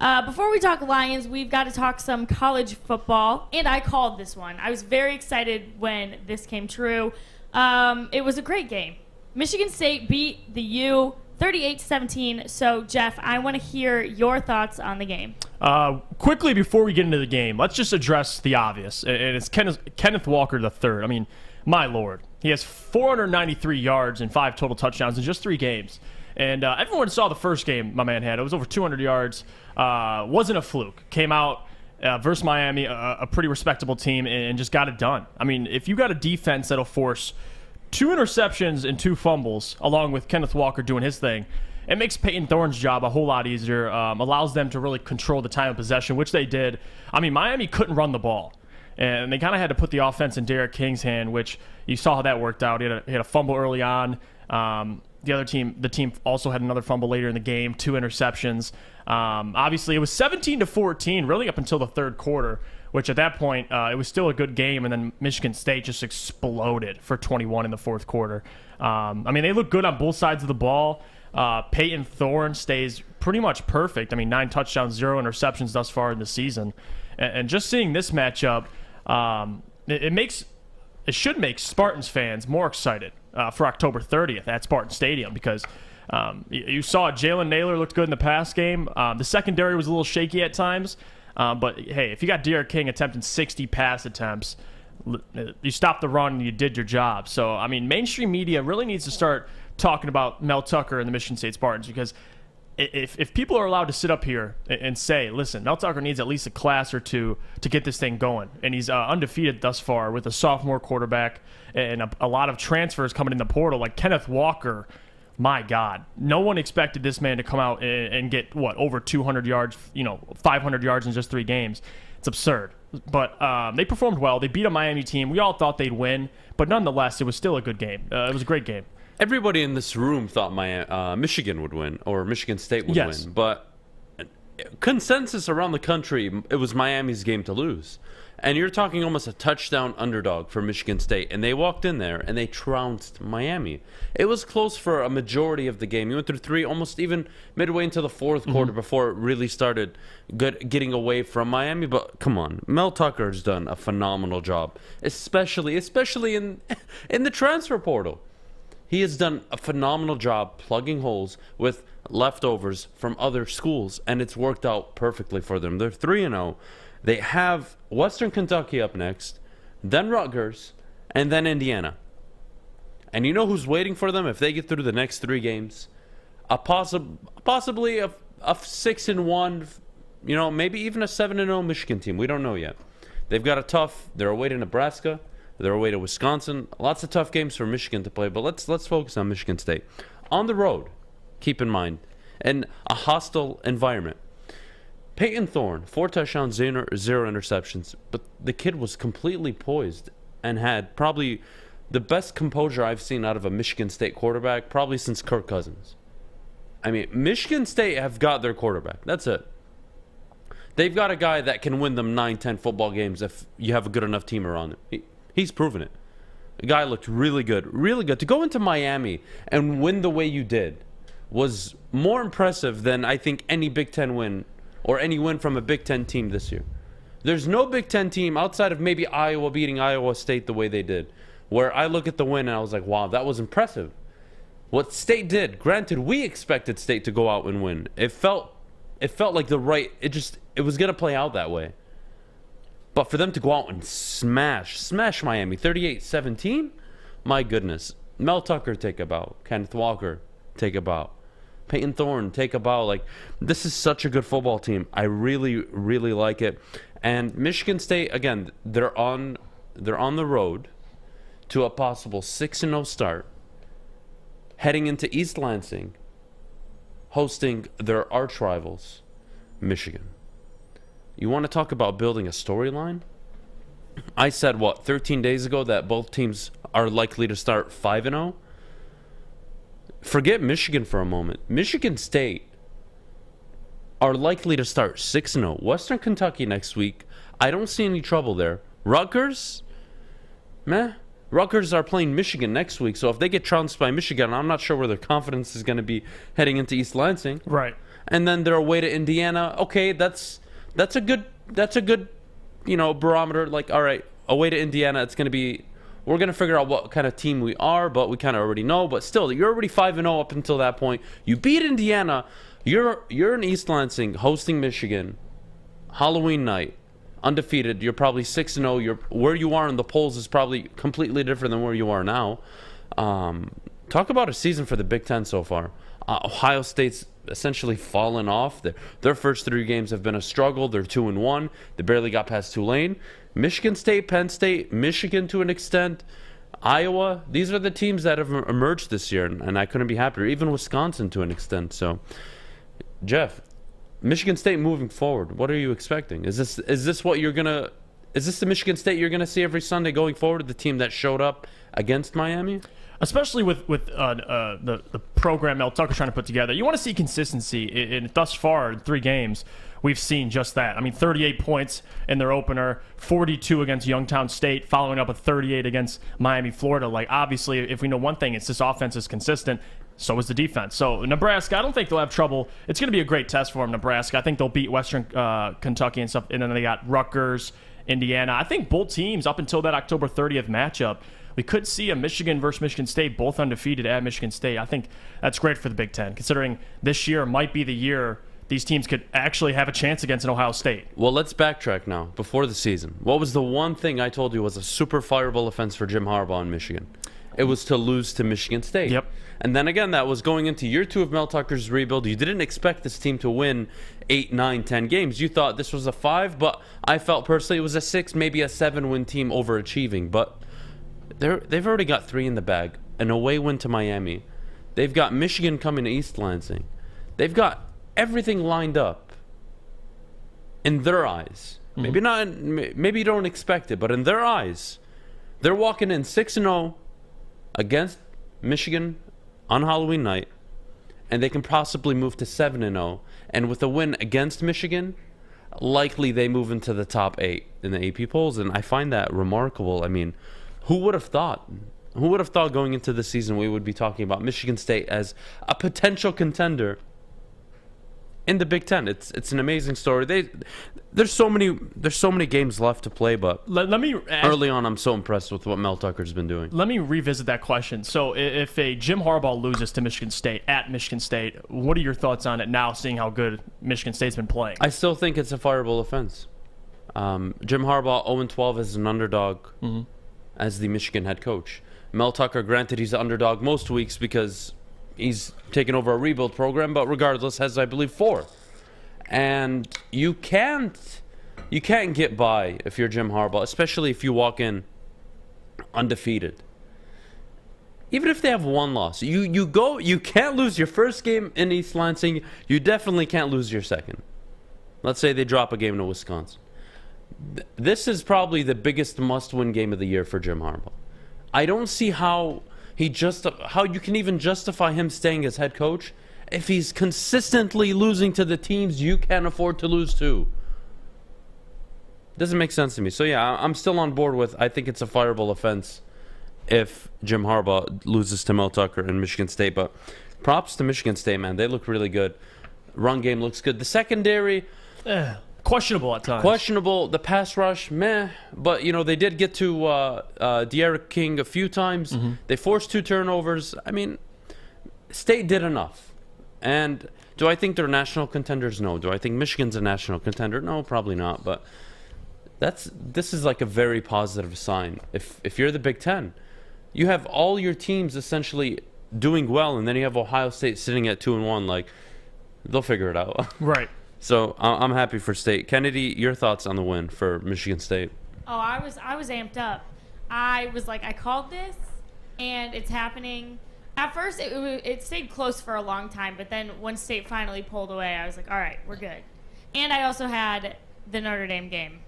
Before we talk Lions, we've got to talk some college football, and I called this one. I was very excited when this came true. It was a great game. Michigan State beat the U 38-17. So, Jeff, I want to hear your thoughts on the game. Quickly, before we get into the game, let's just address the obvious, and it's Kenneth Walker III. I mean, my Lord. He has 493 yards and 5 total touchdowns in just 3 games. And everyone saw the first game my man had. It was over 200 yards. Wasn't a fluke. Came out versus Miami, a pretty respectable team, and just got it done. I mean, if you got a defense that'll force 2 interceptions and 2 fumbles, along with Kenneth Walker doing his thing, it makes Peyton Thorne's job a whole lot easier, allows them to really control the time of possession, which they did. I mean, Miami couldn't run the ball, and they kind of had to put the offense in Derek King's hand, which you saw how that worked out. He had a fumble early on. The team also had another fumble later in the game, 2 interceptions. Obviously, it was 17-14, really up until the third quarter, which at that point, it was still a good game, and then Michigan State just exploded for 21 in the fourth quarter. I mean, they look good on both sides of the ball. Peyton Thorne stays pretty much perfect. I mean, 9 touchdowns, 0 interceptions thus far in the season. And just seeing this matchup, it should make Spartans fans more excited for October 30th at Spartan Stadium, because you saw Jalen Naylor looked good in the pass game. The secondary was a little shaky at times. But, hey, if you got Derek King attempting 60 pass attempts, you stopped the run and you did your job. So, I mean, mainstream media really needs to start talking about Mel Tucker and the Michigan State Spartans, because if people are allowed to sit up here and say, listen, Mel Tucker needs at least a class or 2 to get this thing going, and he's undefeated thus far with a sophomore quarterback and a lot of transfers coming in the portal, like Kenneth Walker. My God, no one expected this man to come out and get, over 200 yards, 500 yards in just 3 games. It's absurd. But they performed well. They beat a Miami team. We all thought they'd win, but nonetheless, it was still a good game. It was a great game. Everybody in this room thought Michigan would win, or Michigan State would win. But consensus around the country, it was Miami's game to lose. And you're talking almost a touchdown underdog for Michigan State. And they walked in there and they trounced Miami. It was close for a majority of the game. You went through 3, almost even midway into the fourth quarter before it really started getting away from Miami. But come on, Mel Tucker's done a phenomenal job, especially in the transfer portal. He has done a phenomenal job plugging holes with leftovers from other schools, and it's worked out perfectly for them. They're 3-0. They have Western Kentucky up next, then Rutgers, and then Indiana. And you know who's waiting for them if they get through the next 3 games? Possibly a 6-1, maybe even a 7-0 Michigan team. We don't know yet. They've got they're away to Nebraska. They're away to Wisconsin. Lots of tough games for Michigan to play, but let's focus on Michigan State. On the road, keep in mind, in a hostile environment. Peyton Thorne, 4 touchdowns, 0 interceptions, but the kid was completely poised and had probably the best composure I've seen out of a Michigan State quarterback, probably since Kirk Cousins. I mean, Michigan State have got their quarterback. That's it. They've got a guy that can win them 9-10 football games if you have a good enough team around him. He's proven it. The guy looked really good, really good. To go into Miami and win the way you did was more impressive than I think any Big Ten win or any win from a Big Ten team this year. There's no Big Ten team outside of maybe Iowa beating Iowa State the way they did, where I look at the win and I was like, wow, that was impressive. What State did, granted, we expected State to go out and win. It felt like it was going to play out that way. But for them to go out and smash Miami 38-17, my goodness. Mel Tucker, take a bow. Kenneth Walker, take a bow. Peyton Thorne, take a bow. Like, this is such a good football team. I really, really like it. And Michigan State, again, they're on the road to a possible 6-0 start, heading into East Lansing, hosting their arch rivals, Michigan. You want to talk about building a storyline? I said, 13 days ago that both teams are likely to start 5-0? Forget Michigan for a moment. Michigan State are likely to start 6-0. Western Kentucky next week, I don't see any trouble there. Rutgers? Meh. Rutgers are playing Michigan next week, so if they get trounced by Michigan, I'm not sure where their confidence is going to be heading into East Lansing. Right. and then they're away to Indiana. Okay, that's a good barometer. Like, all right, away to Indiana, it's going to be. We're going to figure out what kind of team we are, but we kind of already know. But still, you're already 5-0 up until that point. You beat Indiana. You're in East Lansing hosting Michigan. Halloween night, undefeated. You're probably 6-0. Where you are in the polls is probably completely different than where you are now. Talk about a season for the Big Ten so far. Ohio State's essentially fallen off. Their first 3 games have been a struggle. They're 2-1. They barely got past Tulane. Michigan State, Penn State, Michigan to an extent, Iowa. These are the teams that have emerged this year, and I couldn't be happier. Even Wisconsin to an extent. So, Jeff, Michigan State moving forward, what are you expecting? Is this what you're gonna? Is this the Michigan State you're gonna see every Sunday going forward? The team that showed up against Miami? Especially with the program Mel Tucker's trying to put together. You want to see consistency. And thus far, in 3 games, we've seen just that. I mean, 38 points in their opener, 42 against Youngstown State, following up with 38 against Miami, Florida. Like, obviously, if we know one thing, it's this offense is consistent. So is the defense. So Nebraska, I don't think they'll have trouble. It's going to be a great test for them, Nebraska. I think they'll beat Western Kentucky and stuff. And then they got Rutgers, Indiana. I think both teams, up until that October 30th matchup, we could see a Michigan versus Michigan State, both undefeated at Michigan State. I think that's great for the Big Ten, considering this year might be the year these teams could actually have a chance against an Ohio State. Well, let's backtrack now. Before the season, what was the one thing I told you was a super fireable offense for Jim Harbaugh in Michigan? It was to lose to Michigan State. Yep. And then again, that was going into year 2 of Mel Tucker's rebuild. You didn't expect this team to win 8, 9, 10 games. You thought this was a 5, but I felt personally it was a 6, maybe a 7-win team overachieving. But they've already got 3 in the bag. An away win to Miami. They've got Michigan coming to East Lansing. They've got everything lined up in their eyes. Mm-hmm. Maybe not. Maybe you don't expect it, but in their eyes, they're walking in 6-0 against Michigan on Halloween night, and they can possibly move to 7-0. And with a win against Michigan, likely they move into the top 8 in the AP polls, and I find that remarkable. I mean, who would have thought? Who would have thought going into the season we would be talking about Michigan State as a potential contender in the Big Ten? It's an amazing story. There's so many games left to play, but let me early on, I'm so impressed with what Mel Tucker's been doing. Let me revisit that question. So, if a Jim Harbaugh loses to Michigan State at Michigan State, what are your thoughts on it now, seeing how good Michigan State's been playing? I still think it's a fireable offense. Jim Harbaugh 0-12 as an underdog as the Michigan head coach. Mel Tucker, granted, he's the underdog most weeks because he's taken over a rebuild program, but regardless, has, I believe, 4. And you can't get by if you're Jim Harbaugh, especially if you walk in undefeated. Even if they have 1 loss, you can't lose your first game in East Lansing. You definitely can't lose your second. Let's say they drop a game to Wisconsin. This is probably the biggest must-win game of the year for Jim Harbaugh. I don't see how you can even justify him staying as head coach if he's consistently losing to the teams you can't afford to lose to. Doesn't make sense to me. So yeah, I'm still on board with, I think it's a fireable offense if Jim Harbaugh loses to Mel Tucker and Michigan State. But props to Michigan State, man. They look really good. Run game looks good. The secondary, questionable at times. Questionable. The pass rush, meh. But, they did get to De'Aaron King a few times. Mm-hmm. They forced 2 turnovers. I mean, State did enough. And do I think they're national contenders? No. Do I think Michigan's a national contender? No, probably not. But this is like a very positive sign. If you're the Big Ten, you have all your teams essentially doing well, and then you have Ohio State sitting at 2-1. Like, they'll figure it out. Right. So I'm happy for State. Kennedy, your thoughts on the win for Michigan State? Oh, I was amped up. I was like, I called this, and it's happening. At first, it stayed close for a long time, but then when State finally pulled away, I was like, all right, we're good. And I also had the Notre Dame game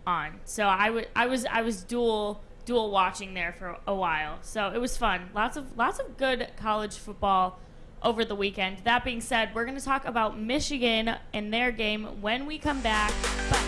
on, so I was dual watching there for a while. So it was fun. Lots of good college football over the weekend. That being said, we're going to talk about Michigan and their game when we come back. But